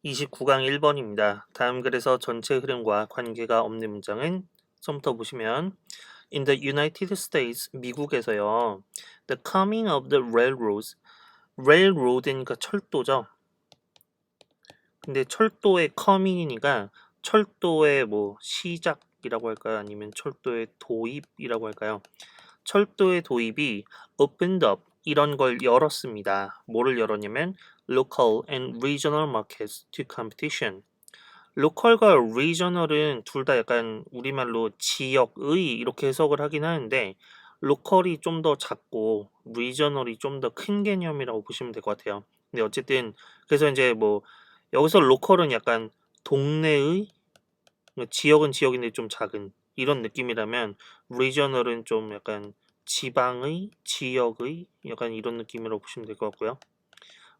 29강 1번입니다. 다음 글에서 전체 흐름과 관계가 없는 문장은 처음부터 보시면 In the United States, 미국에서요. The coming of the railroads. railroad니까 철도죠. 근데 철도의 coming이니까 철도의 뭐 시작이라고 할까요? 아니면 철도의 도입이라고 할까요? 철도의 도입이 opened up 이런 걸 열었습니다. 뭐를 열었냐면 local and regional markets to competition. 로컬과 리저널은 둘 다 약간 우리말로 지역의 이렇게 해석을 하긴 하는데 로컬이 좀 더 작고 리저널이 좀 더 큰 개념이라고 보시면 될 것 같아요. 근데 어쨌든 그래서 이제 뭐 여기서 로컬은 약간 동네의 지역은 지역인데 좀 작은 이런 느낌이라면 리저널은 좀 약간 지방의 지역의 약간 이런 느낌이라고 보시면 될 것 같고요.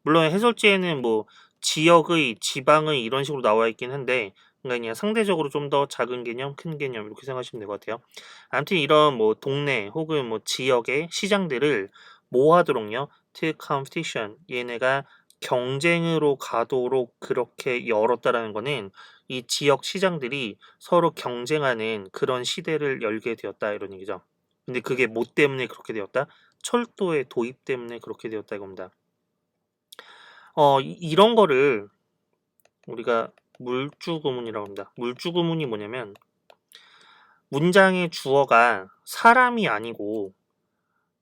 물론 해설지에는 뭐 지역의 지방의 이런 식으로 나와 있긴 한데 그냥 상대적으로 좀 더 작은 개념, 큰 개념 이렇게 생각하시면 될 것 같아요. 아무튼 이런 뭐 동네 혹은 뭐 지역의 시장들을 뭐 하도록요? to competition 얘네가 경쟁으로 가도록 그렇게 열었다라는 거는 이 지역 시장들이 서로 경쟁하는 그런 시대를 열게 되었다 이런 얘기죠. 근데 그게 뭐 때문에 그렇게 되었다? 철도의 도입 때문에 그렇게 되었다 이겁니다. 이런 거를 우리가 물주구문이라고 합니다. 물주구문이 뭐냐면 문장의 주어가 사람이 아니고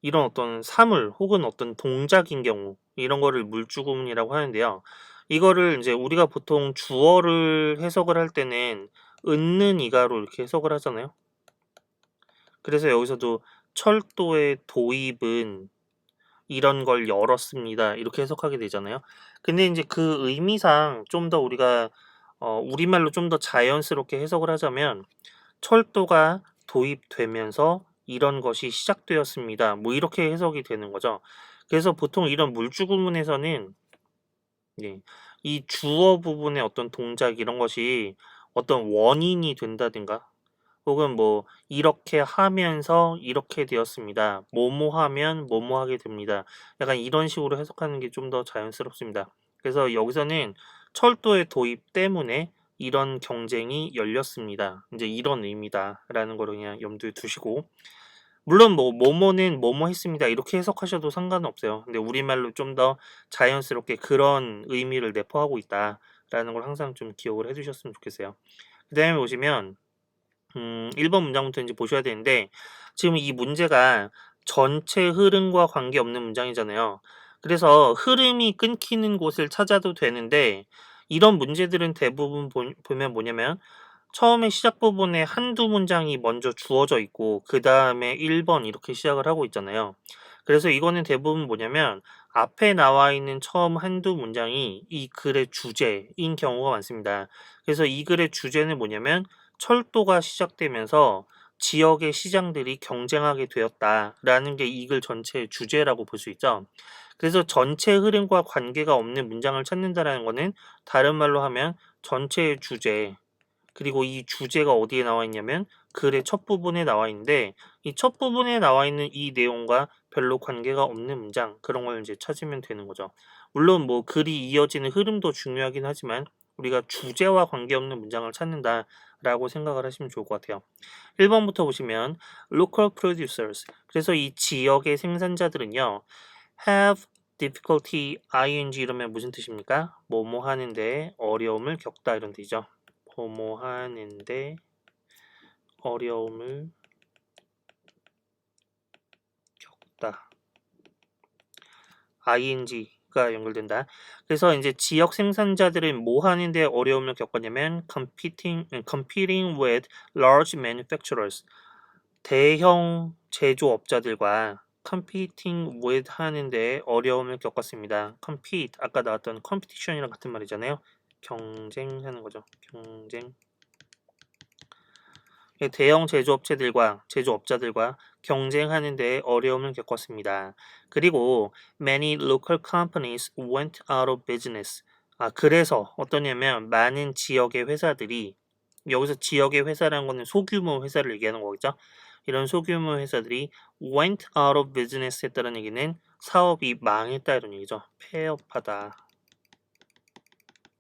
이런 어떤 사물 혹은 어떤 동작인 경우 이런 거를 물주구문이라고 하는데요. 이거를 이제 우리가 보통 주어를 해석을 할 때는 은는 이가로 이렇게 해석을 하잖아요. 그래서 여기서도 철도의 도입은 이런 걸 열었습니다. 이렇게 해석하게 되잖아요. 근데 이제 그 의미상 좀 더 우리가 우리말로 좀 더 자연스럽게 해석을 하자면 철도가 도입되면서 이런 것이 시작되었습니다. 뭐 이렇게 해석이 되는 거죠. 그래서 보통 이런 물주구문에서는 예, 이 주어 부분의 어떤 동작 이런 것이 어떤 원인이 된다든가 혹은 뭐 이렇게 하면서 이렇게 되었습니다. 뭐뭐 하면 뭐뭐 하게 됩니다. 약간 이런 식으로 해석하는 게 좀 더 자연스럽습니다. 그래서 여기서는 철도의 도입 때문에 이런 경쟁이 열렸습니다. 이제 이런 의미다라는 걸 그냥 염두에 두시고 물론 뭐 뭐뭐는 뭐뭐 했습니다. 이렇게 해석하셔도 상관은 없어요. 근데 우리말로 좀 더 자연스럽게 그런 의미를 내포하고 있다라는 걸 항상 좀 기억을 해두셨으면 좋겠어요. 그 다음에 보시면 1번 문장부터 이제 보셔야 되는데 지금 이 문제가 전체 흐름과 관계없는 문장이잖아요. 그래서 흐름이 끊기는 곳을 찾아도 되는데 이런 문제들은 대부분 보면 뭐냐면 처음에 시작 부분에 한두 문장이 먼저 주어져 있고 그 다음에 1번 이렇게 시작을 하고 있잖아요. 그래서 이거는 대부분 뭐냐면 앞에 나와 있는 처음 한두 문장이 이 글의 주제인 경우가 많습니다. 그래서 이 글의 주제는 뭐냐면 철도가 시작되면서 지역의 시장들이 경쟁하게 되었다라는 게 이 글 전체의 주제라고 볼 수 있죠. 그래서 전체 흐름과 관계가 없는 문장을 찾는다라는 거는 다른 말로 하면 전체의 주제 그리고 이 주제가 어디에 나와 있냐면 글의 첫 부분에 나와 있는데 이 첫 부분에 나와 있는 이 내용과 별로 관계가 없는 문장 그런 걸 이제 찾으면 되는 거죠. 물론 뭐 글이 이어지는 흐름도 중요하긴 하지만 우리가 주제와 관계없는 문장을 찾는다라고 생각을 하시면 좋을 것 같아요. 1번부터 보시면 local producers 그래서 이 지역의 생산자들은요 have difficulty ing 이러면 무슨 뜻입니까? 뭐뭐 하는데 어려움을 겪다 이런 뜻이죠. 뭐뭐 하는데 어려움을 겪다. ing가 연결된다. 그래서 이제 지역 생산자들은 뭐 하는데 어려움을 겪었냐면 competing with large manufacturers. 대형 제조업자들과 competing with 하는데 어려움을 겪었습니다. compete 아까 나왔던 competition이랑 같은 말이잖아요. 경쟁하는 거죠. 경쟁. 대형 제조업자들과 경쟁하는 데 어려움을 겪었습니다. 그리고 many local companies went out of business. 그래서 어떠냐면 많은 지역의 회사들이 여기서 지역의 회사라는 거는 소규모 회사를 얘기하는 거겠죠. 이런 소규모 회사들이 went out of business 했다는 얘기는 사업이 망했다 이런 얘기죠. 폐업하다.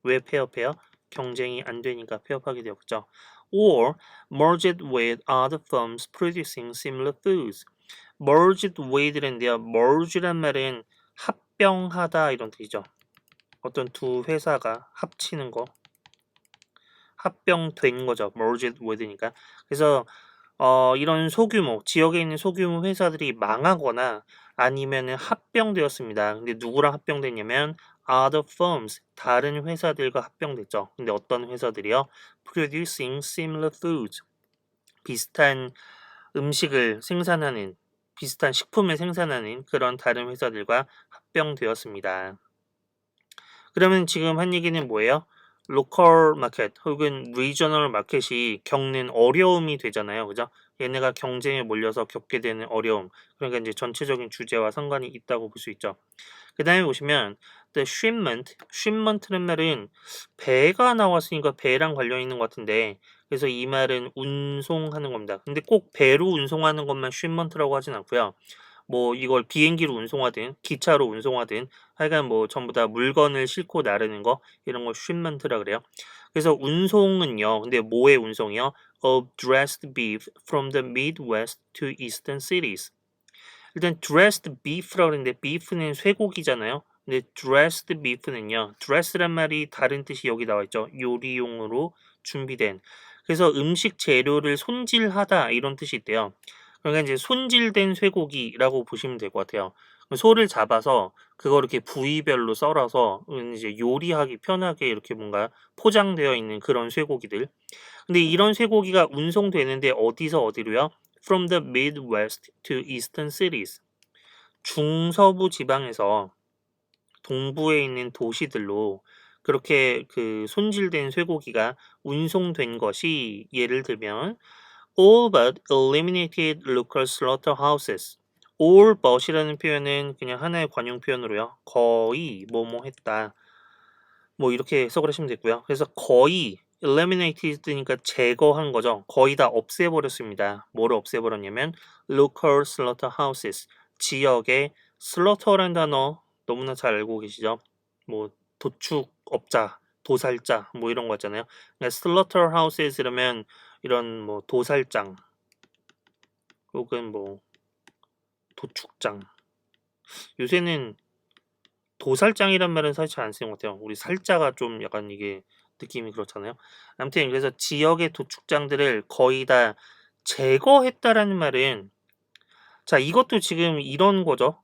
왜 폐업해요? 경쟁이 안 되니까 폐업하게 되었죠. Or merged with other firms producing similar foods. merged with인데요. merge란 말은 합병하다 이런 뜻이죠. 어떤 두 회사가 합치는 거, 합병된 거죠. merged with니까. 그래서 이런 소규모, 지역에 있는 소규모 회사들이 망하거나 아니면은 합병되었습니다. 근데 누구랑 합병됐냐면 other firms, 다른 회사들과 합병됐죠. 근데 어떤 회사들이요? producing similar foods, 비슷한 음식을 생산하는, 비슷한 식품을 생산하는 그런 다른 회사들과 합병되었습니다. 그러면 지금 한 얘기는 뭐예요? 로컬 마켓 혹은 리저널 마켓이 겪는 어려움이 되잖아요. 그죠? 얘네가 경쟁에 몰려서 겪게 되는 어려움. 그러니까 이제 전체적인 주제와 상관이 있다고 볼 수 있죠. 그 다음에 보시면 the shipment는 말은 배가 나왔으니까 배랑 관련 있는 것 같은데 그래서 이 말은 운송하는 겁니다. 근데 꼭 배로 운송하는 것만 shipment라고 하진 않고요. 뭐 이걸 비행기로 운송하든 기차로 운송하든 하여간 뭐 전부 다 물건을 싣고 나르는 거 이런 걸 shipment라 그래요. 그래서 운송은요. 근데 뭐의 운송이요? Of dressed beef from the Midwest to eastern cities. 일단 dressed beef라고 그랬는데 beef는 쇠고기잖아요. 근데 dressed beef는요. dress란 말이 다른 뜻이 여기 나와 있죠. 요리용으로 준비된. 그래서 음식 재료를 손질하다 이런 뜻이 있대요. 그러니까 이제 손질된 쇠고기라고 보시면 될 것 같아요. 소를 잡아서 그거 이렇게 부위별로 썰어서 이제 요리하기 편하게 이렇게 뭔가 포장되어 있는 그런 쇠고기들. 근데 이런 쇠고기가 운송되는데 어디서 어디로요? From the Midwest to eastern cities. 중서부 지방에서 동부에 있는 도시들로 그렇게 그 손질된 쇠고기가 운송된 것이 예를 들면 all but eliminated local slaughterhouses. all but이라는 표현은 그냥 하나의 관용 표현으로요. 거의 뭐뭐 했다. 뭐 이렇게 해석을 하시면 되고요. 그래서 거의 eliminated니까 제거한 거죠. 거의 다 없애버렸습니다. 뭐를 없애버렸냐면 local slaughterhouses. 지역의 slaughter라는 단어 너무나 잘 알고 계시죠? 뭐 도축업자, 도살자 뭐 이런 거 있잖아요. 그러니까 slaughterhouses 이러면 이런 뭐 도살장 혹은 뭐 도축장. 요새는 도살장이란 말은 사실 잘 안 쓰는 것 같아요. 우리 살자가 좀 약간 이게 느낌이 그렇잖아요. 아무튼 그래서 지역의 도축장들을 거의 다 제거했다라는 말은 자 이것도 지금 이런 거죠.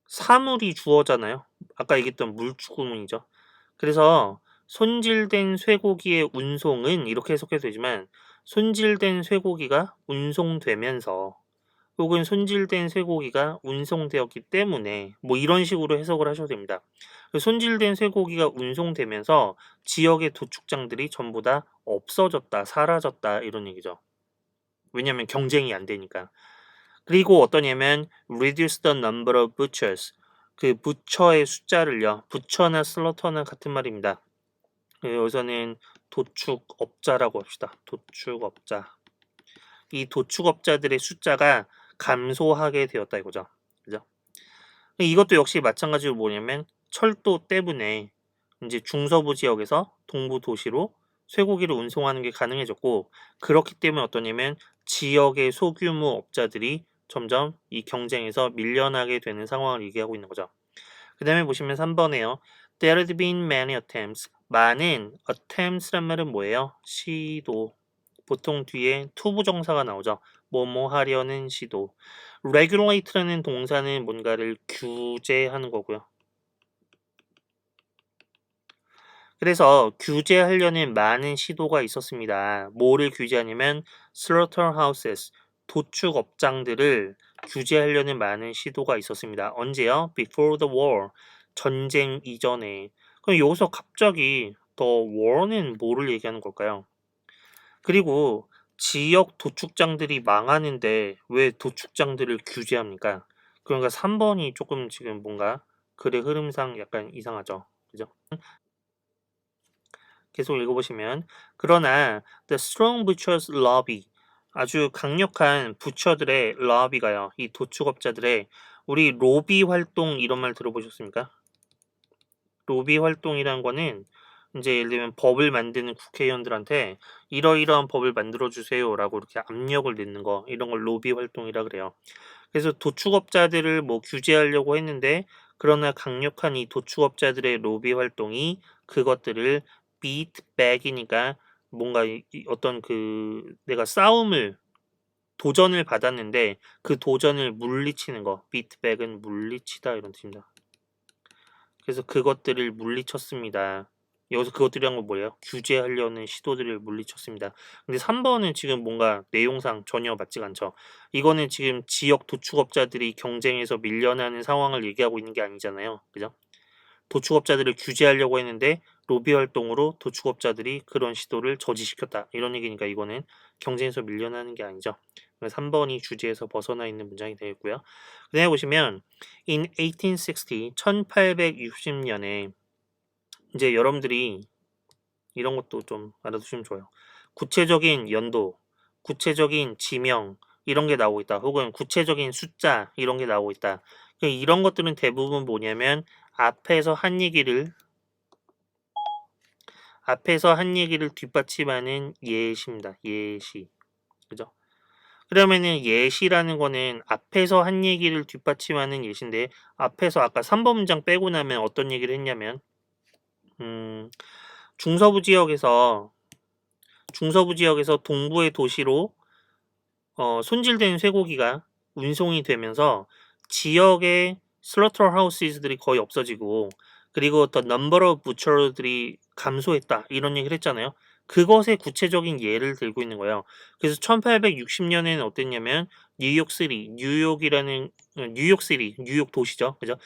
사물이 주어잖아요. 아까 얘기했던 물주구문이죠. 그래서 손질된 쇠고기의 운송은 이렇게 해석해도 되지만 손질된 쇠고기가 운송되면서 혹은 손질된 쇠고기가 운송되었기 때문에 뭐 이런 식으로 해석을 하셔도 됩니다. 손질된 쇠고기가 운송되면서 지역의 도축장들이 전부 다 없어졌다, 사라졌다 이런 얘기죠. 왜냐하면 경쟁이 안 되니까. 그리고 어떠냐면 reduce the number of butchers. 그 부처의 숫자를요. 부처나 슬러터는 같은 말입니다. 여기서는 도축업자라고 합시다. 도축업자. 이 도축업자들의 숫자가 감소하게 되었다 이거죠. 그죠? 이것도 역시 마찬가지로 뭐냐면 철도 때문에 이제 중서부 지역에서 동부 도시로 쇠고기를 운송하는 게 가능해졌고 그렇기 때문에 어떠냐면 지역의 소규모 업자들이 점점 이 경쟁에서 밀려나게 되는 상황을 얘기하고 있는 거죠. 그 다음에 보시면 3번에요. There had been many attempts. 많은 attempts란 말은 뭐예요? 시도. 보통 뒤에 투부정사가 나오죠. 뭐뭐 하려는 시도. regulate라는 동사는 뭔가를 규제하는 거고요. 그래서 규제하려는 많은 시도가 있었습니다. 뭐를 규제하냐면 slaughterhouses, 도축업장들을 규제하려는 많은 시도가 있었습니다. 언제요? Before the war, 전쟁 이전에. 그럼 여기서 갑자기 the war는 뭐를 얘기하는 걸까요? 그리고 지역 도축장들이 망하는데 왜 도축장들을 규제합니까? 그러니까 3번이 조금 지금 뭔가 글의 흐름상 약간 이상하죠. 그죠? 계속 읽어보시면 그러나 the strong butchers lobby 아주 강력한 부처들의 lobby가요. 이 도축업자들의 우리 로비 활동 이런 말 들어보셨습니까? 로비 활동이란 거는 이제 예를 들면 법을 만드는 국회의원들한테 이러이러한 법을 만들어 주세요라고 이렇게 압력을 넣는 거, 이런 걸 로비 활동이라 그래요. 그래서 도축업자들을 뭐 규제하려고 했는데, 그러나 강력한 이 도축업자들의 로비 활동이 그것들을 beat back이니까 뭔가 어떤 그 내가 도전을 받았는데 그 도전을 물리치는 거, beat back은 물리치다 이런 뜻입니다. 그래서 그것들을 물리쳤습니다. 여기서 그것들이란 건 뭐예요? 규제하려는 시도들을 물리쳤습니다. 근데 3번은 지금 뭔가 내용상 전혀 맞지가 않죠. 이거는 지금 지역 도축업자들이 경쟁에서 밀려나는 상황을 얘기하고 있는 게 아니잖아요. 그죠? 도축업자들을 규제하려고 했는데 로비 활동으로 도축업자들이 그런 시도를 저지시켰다. 이런 얘기니까 이거는 경쟁에서 밀려나는 게 아니죠. 3번이 주제에서 벗어나 있는 문장이 되겠고요. 그 다음에 보시면 in 1860, 1860년에 이제 여러분들이 이런 것도 좀 알아두시면 좋아요. 구체적인 연도, 구체적인 지명 이런 게 나오고 있다. 혹은 구체적인 숫자 이런 게 나오고 있다. 이런 것들은 대부분 뭐냐면 앞에서 한 얘기를 뒷받침하는 예시입니다. 예시. 그죠? 그러면은 예시라는 거는 앞에서 한 얘기를 뒷받침하는 예시인데, 앞에서 아까 3번 문장 빼고 나면 어떤 얘기를 했냐면 중서부 지역에서 동부의 도시로 손질된 쇠고기가 운송이 되면서 지역의 slaughterhouse들이 거의 없어지고, 그리고 the number of butcher들이 감소했다 이런 얘기를 했잖아요. 그것의 구체적인 예를 들고 있는 거예요. 그래서 1860년에는 어땠냐면 뉴욕 도시죠, 그죠?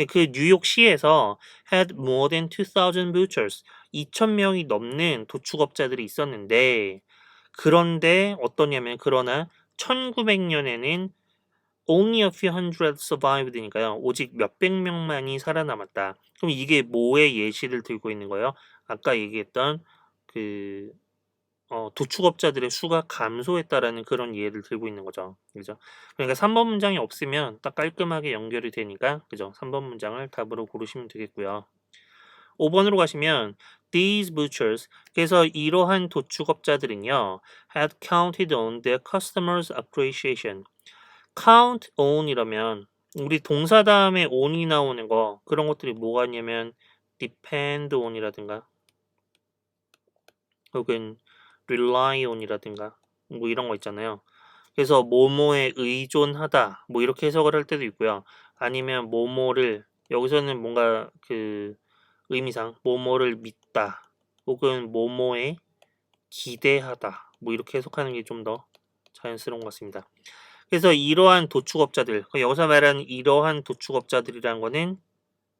그 뉴욕시에서 had more than 2,000 butchers, 2,000명이 넘는 도축업자들이 있었는데, 그런데 어떠냐면 그러나 1900년에는 only a few hundred survived니까요. 오직 몇백 명만이 살아남았다. 그럼 이게 뭐의 예시를 들고 있는 거예요? 아까 얘기했던 그 도축업자들의 수가 감소했다라는 그런 예를 들고 있는 거죠. 그죠? 그러니까 3번 문장이 없으면 딱 깔끔하게 연결이 되니까, 그죠? 3번 문장을 답으로 고르시면 되겠고요. 5번으로 가시면 these butchers, 그래서 이러한 도축업자들은요 had counted on their customers' appreciation. count on 이러면 우리 동사 다음에 on이 나오는 거, 그런 것들이 뭐가 있냐면 depend on이라든가 혹은 rely on이라든가 뭐 이런 거 있잖아요. 그래서 뭐뭐에 의존하다 뭐 이렇게 해석을 할 때도 있고요. 아니면 뭐뭐를, 여기서는 뭔가 그 의미상 뭐뭐를 믿다 혹은 뭐뭐에 기대하다 뭐 이렇게 해석하는 게 좀 더 자연스러운 것 같습니다. 그래서 이러한 도축업자들, 여기서 말하는 이러한 도축업자들이라는 거는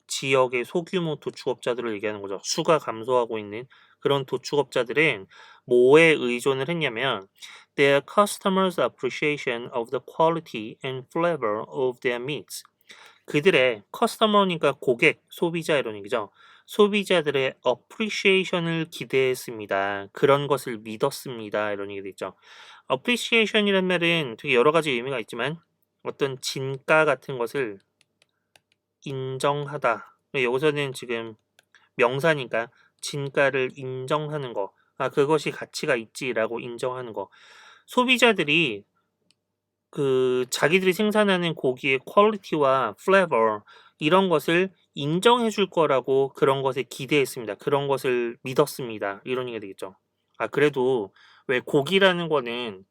지역의 소규모 도축업자들을 얘기하는 거죠. 수가 감소하고 있는 그런 도축업자들은 뭐에 의존을 했냐면 their customers' appreciation of the quality and flavor of their meats. 그들의 커스터머니까 고객, 소비자 이런 얘기죠. 소비자들의 appreciation을 기대했습니다. 그런 것을 믿었습니다. 이런 얘기도 있죠. appreciation이란 말은 되게 여러 가지 의미가 있지만 어떤 진가 같은 것을 인정하다. 여기서는 지금 명사니까 진가를 인정하는 거. 그것이 가치가 있지라고 인정하는 거. 소비자들이 그 자기들이 생산하는 고기의 퀄리티와 플레버 이런 것을 인정해 줄 거라고 그런 것에 기대했습니다. 그런 것을 믿었습니다. 이런 얘기가 되겠죠. 그래도 왜 고기라는 거는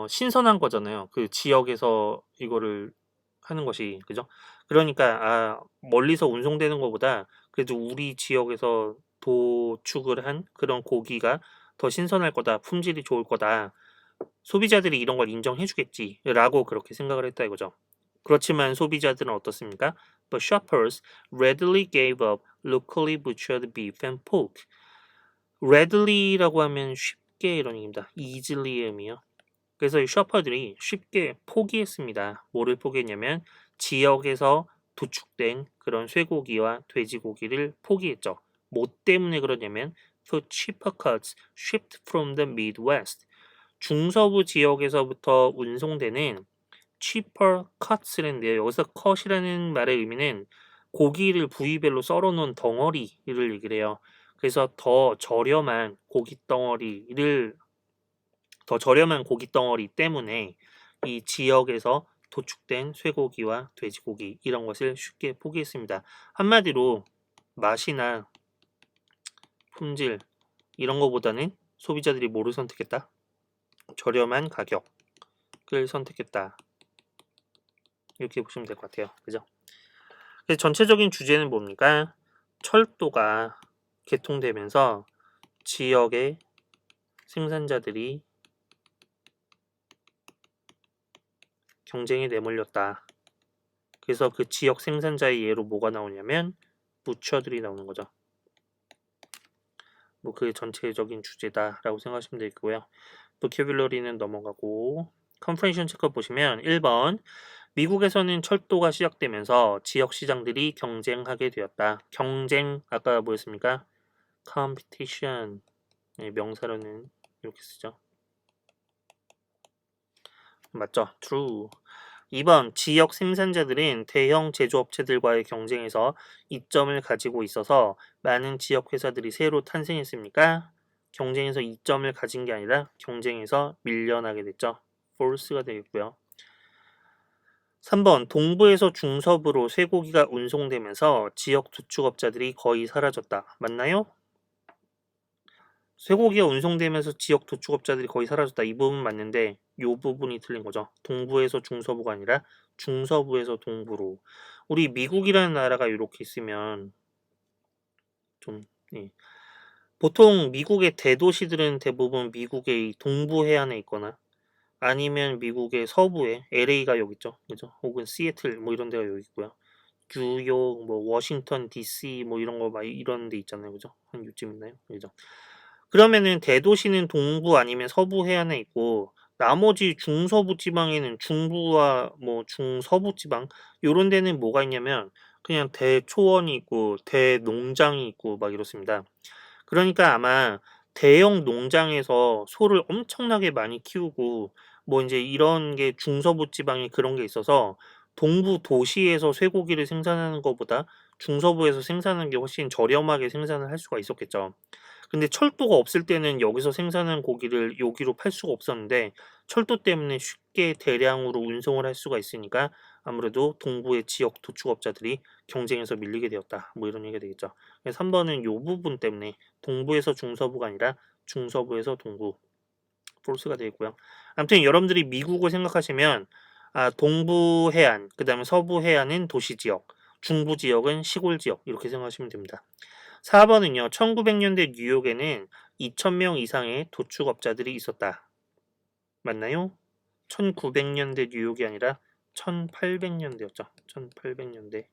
신선한 거잖아요. 그 지역에서 이거를 하는 것이, 그죠? 그러니까 멀리서 운송되는 것보다 그래도 우리 지역에서 도축을 한 그런 고기가 더 신선할 거다, 품질이 좋을 거다, 소비자들이 이런 걸 인정해 주겠지라고 그렇게 생각을 했다 이거죠. 그렇지만 소비자들은 어떻습니까? But shoppers readily gave up locally butchered beef and pork. readilly라고 하면 쉽게 이런 얘기입니다. easily의 의미요. 그래서 이 셔퍼들이 쉽게 포기했습니다. 뭐를 포기했냐면 지역에서 도축된 그런 쇠고기와 돼지고기를 포기했죠. 뭐 때문에 그러냐면 for cheaper cuts shipped from the Midwest. 중서부 지역에서부터 운송되는 cheaper cuts인데요. 여기서 cut이라는 말의 의미는 고기를 부위별로 썰어놓은 덩어리를 얘기를 해요. 그래서 더 저렴한 고기 덩어리 때문에 이 지역에서 도축된 쇠고기와 돼지고기 이런 것을 쉽게 포기했습니다. 한마디로 맛이나 품질 이런 거보다는 소비자들이 뭐를 선택했다? 저렴한 가격을 선택했다. 이렇게 보시면 될 것 같아요. 그죠? 그래서 전체적인 주제는 뭡니까? 철도가 개통되면서 지역의 생산자들이 경쟁에 내몰렸다. 그래서 그 지역 생산자의 예로 뭐가 나오냐면 부처들이 나오는 거죠. 뭐 그게 전체적인 주제다라고 생각하시면 되겠고요. 보캐뷸러리는 넘어가고 컴프레이션 체크 보시면 1번 미국에서는 철도가 시작되면서 지역 시장들이 경쟁하게 되었다. 경쟁 아까 뭐였습니까? competition 명사로는 이렇게 쓰죠. 맞죠? true. 2번 지역 생산자들은 대형 제조업체들과의 경쟁에서 이점을 가지고 있어서 많은 지역 회사들이 새로 탄생했습니까? 경쟁에서 이점을 가진 게 아니라 경쟁에서 밀려나게 됐죠. false가 되겠고요. 3번 동부에서 중서부로 쇠고기가 운송되면서 지역 도축업자들이 거의 사라졌다. 맞나요? 쇠고기가 운송되면서 지역 도축업자들이 거의 사라졌다. 이 부분 맞는데 이 부분이 틀린 거죠. 동부에서 중서부가 아니라 중서부에서 동부로. 우리 미국이라는 나라가 이렇게 있으면 좀 보통 미국의 대도시들은 대부분 미국의 동부 해안에 있거나 아니면 미국의 서부에 LA가 여기 있죠. 그죠? 혹은 시애틀 뭐 이런 데가 여기 있고요. 뉴욕, 뭐 워싱턴 DC 뭐 이런 거 막 이런 데 있잖아요. 그죠? 한 요쯤 있나요? 그죠? 그러면은 대도시는 동부 아니면 서부 해안에 있고 나머지 중서부 지방에는 중부와 뭐 중서부 지방 요런 데는 뭐가 있냐면 그냥 대초원이 있고 대농장이 있고 막 이렇습니다. 그러니까 아마 대형 농장에서 소를 엄청나게 많이 키우고 뭐 이제 이런 게 중서부 지방에 그런 게 있어서 동부 도시에서 쇠고기를 생산하는 것보다 중서부에서 생산하는 게 훨씬 저렴하게 생산을 할 수가 있었겠죠. 근데 철도가 없을 때는 여기서 생산한 고기를 여기로 팔 수가 없었는데 철도 때문에 쉽게 대량으로 운송을 할 수가 있으니까 아무래도 동부의 지역 도축업자들이 경쟁에서 밀리게 되었다. 뭐 이런 얘기가 되겠죠. 3번은 요 부분 때문에 동부에서 중서부가 아니라 중서부에서 동부 폴스가 되겠고요. 아무튼 여러분들이 미국을 생각하시면 동부 해안, 그 다음에 서부 해안은 도시 지역, 중부 지역은 시골 지역 이렇게 생각하시면 됩니다. 4번은요. 1900년대 뉴욕에는 2,000명 이상의 도축업자들이 있었다. 맞나요? 1900년대 뉴욕이 아니라 1800년대였죠. 1800년대.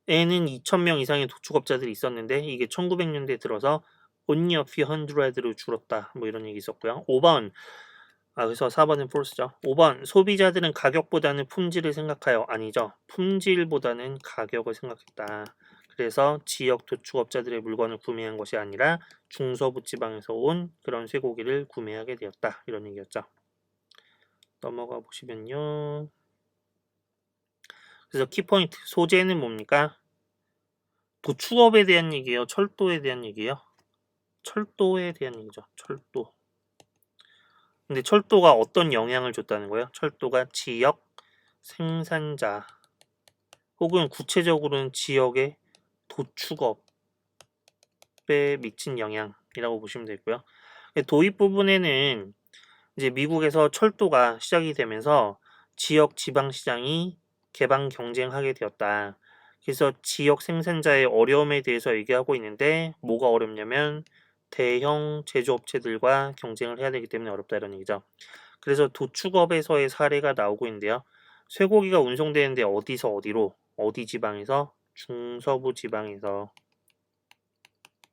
에는 2,000명 이상의 도축업자들이 있었는데 이게 1900년대에 들어서 only a few hundred로 줄었다. 뭐 이런 얘기 있었고요. 5번 그래서 4번은 false죠. 5번 소비자들은 가격보다는 품질을 생각하여 아니죠. 품질보다는 가격을 생각했다. 그래서 지역 도축업자들의 물건을 구매한 것이 아니라 중서부 지방에서 온 그런 쇠고기를 구매하게 되었다. 이런 얘기였죠. 넘어가 보시면요. 그래서 키포인트 소재는 뭡니까? 도축업에 대한 얘기예요. 철도에 대한 얘기예요. 철도에 대한 얘기죠. 철도. 근데 철도가 어떤 영향을 줬다는 거예요? 철도가 지역 생산자 혹은 구체적으로는 지역의 도축업에 미친 영향이라고 보시면 되고요. 도입 부분에는 이제 미국에서 철도가 시작이 되면서 지역 지방시장이 개방 경쟁하게 되었다. 그래서 지역 생산자의 어려움에 대해서 얘기하고 있는데 뭐가 어렵냐면 대형 제조업체들과 경쟁을 해야 되기 때문에 어렵다 이런 얘기죠. 그래서 도축업에서의 사례가 나오고 있는데요. 쇠고기가 운송되는데 어디서 어디로? 어디 지방에서? 중서부 지방에서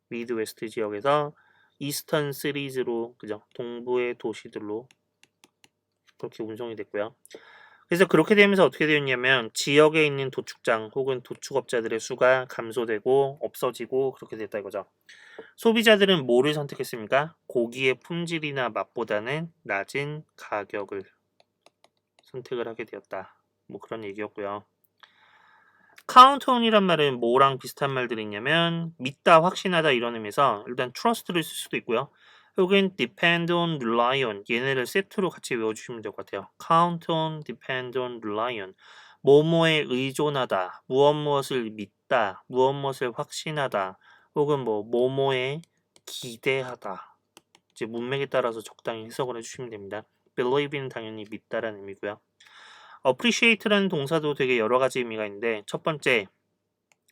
미드웨스트 지역에서 이스턴 시리즈로 그죠? 동부의 도시들로 그렇게 운송이 됐고요. 그래서 그렇게 되면서 어떻게 되었냐면 지역에 있는 도축장 혹은 도축업자들의 수가 감소되고 없어지고 그렇게 됐다 이거죠. 소비자들은 뭐를 선택했습니까? 고기의 품질이나 맛보다는 낮은 가격을 선택을 하게 되었다. 뭐 그런 얘기였고요. count on이란 말은 뭐랑 비슷한 말들이 있냐면 믿다, 확신하다 이런 의미에서 일단 trust를 쓸 수도 있고요. 혹은 depend on, rely on 얘네를 세트로 같이 외워주시면 될 것 같아요. count on, depend on, rely on 뭐뭐에 의존하다, 무엇무엇을 믿다, 무엇무엇을 확신하다 혹은 뭐 뭐뭐에 기대하다 이제 문맥에 따라서 적당히 해석을 해주시면 됩니다. believe는 당연히 믿다라는 의미고요. appreciate라는 동사도 되게 여러 가지 의미가 있는데 첫 번째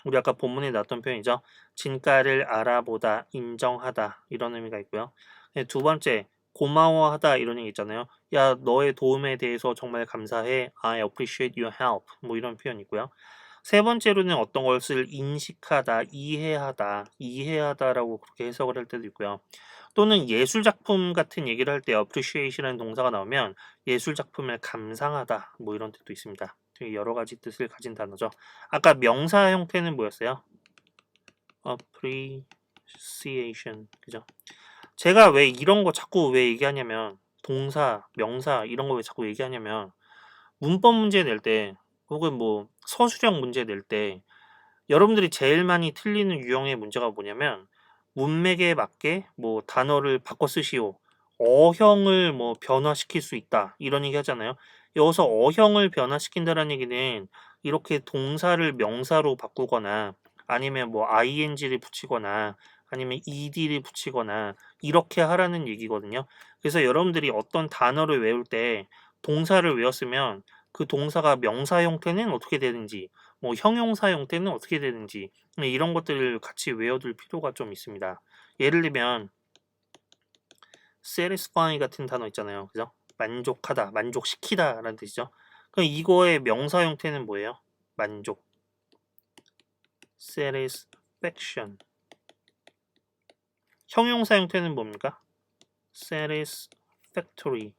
우리 아까 본문에 나왔던 표현이죠. 진가를 알아보다, 인정하다 이런 의미가 있고요. 두 번째 고마워하다 이런 얘기 있잖아요. 야 너의 도움에 대해서 정말 감사해. I appreciate your help 뭐 이런 표현이 있고요. 세 번째로는 어떤 것을 인식하다, 이해하다라고 그렇게 해석을 할 때도 있고요. 또는 예술 작품 같은 얘기를 할 때 appreciation이라는 동사가 나오면 예술 작품을 감상하다 뭐 이런 뜻도 있습니다. 되게 여러 가지 뜻을 가진 단어죠. 아까 명사 형태는 뭐였어요? appreciation 그죠? 제가 왜 이런 거 자꾸 왜 얘기하냐면 동사, 명사 이런 거 왜 자꾸 얘기하냐면 문법 문제 낼 때 혹은 뭐 서술형 문제 낼 때 여러분들이 제일 많이 틀리는 유형의 문제가 뭐냐면 문맥에 맞게 뭐 단어를 바꿔 쓰시오. 어형을 뭐 변화시킬 수 있다. 이런 얘기 하잖아요. 여기서 어형을 변화시킨다는 얘기는 이렇게 동사를 명사로 바꾸거나 아니면 뭐 ing를 붙이거나 아니면 ed를 붙이거나 이렇게 하라는 얘기거든요. 그래서 여러분들이 어떤 단어를 외울 때 동사를 외웠으면 그 동사가 명사 형태는 어떻게 되는지 뭐 형용사 형태는 어떻게 되는지 이런 것들을 같이 외워둘 필요가 좀 있습니다. 예를 들면 satisfy 같은 단어 있잖아요. 그죠? 만족하다, 만족시키다 라는 뜻이죠. 그럼 이거의 명사 형태는 뭐예요? 만족 satisfaction 형용사 형태는 뭡니까? satisfactory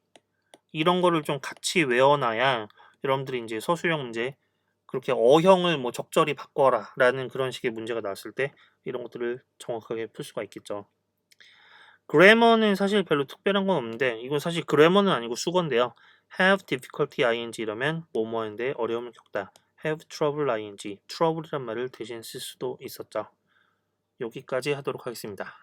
이런 거를 좀 같이 외워놔야 여러분들이 이제 서술형 문제 그렇게 어형을 뭐 적절히 바꿔라 라는 그런 식의 문제가 나왔을 때 이런 것들을 정확하게 풀 수가 있겠죠. 그래머는 사실 별로 특별한 건 없는데 이건 사실 그래머는 아니고 수거인데요. have difficulty ing 이러면 뭐뭐인데 어려움을 겪다. have trouble ing trouble이란 말을 대신 쓸 수도 있었죠. 여기까지 하도록 하겠습니다.